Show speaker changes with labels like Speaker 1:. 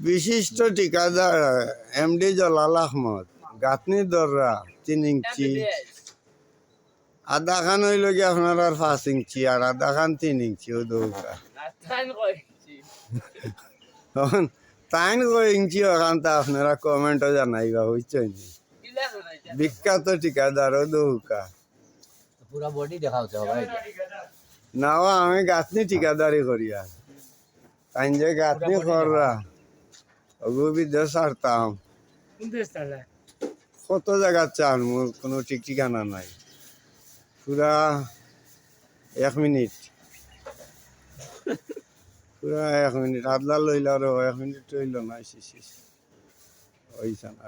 Speaker 1: বিশিষ্ট ঠিকাদার এমডি জলাল আহমদ গাঁথনি দররা 3 ইঞ্চি আধা খান হইল কি আপনার আর 5 ইঞ্চি আর আধা খান 3 ইঞ্চি ও দৌকা তখন 3 ইঞ্চি ওখান তা আপনারা কমেন্টও জানাইবা বুঝছেন বিখ্যাত ঠিকাদার ও দৌকা
Speaker 2: পুরা বডি দেখা হচ্ছে ভাই
Speaker 1: নাও আমি গাঁথনি ঠিকাদারি করি আর তাই যে গাঁথনি কররা ওগু বিদেশ ছাড়তাম কত জায়গা চান মোর কোনো ঠিক ঠিকানা নাই পুরা 1 মিনিট পুরা 1 মিনিট আদলা লইল আর 1 মিনিট হইল না শেষ হইছে না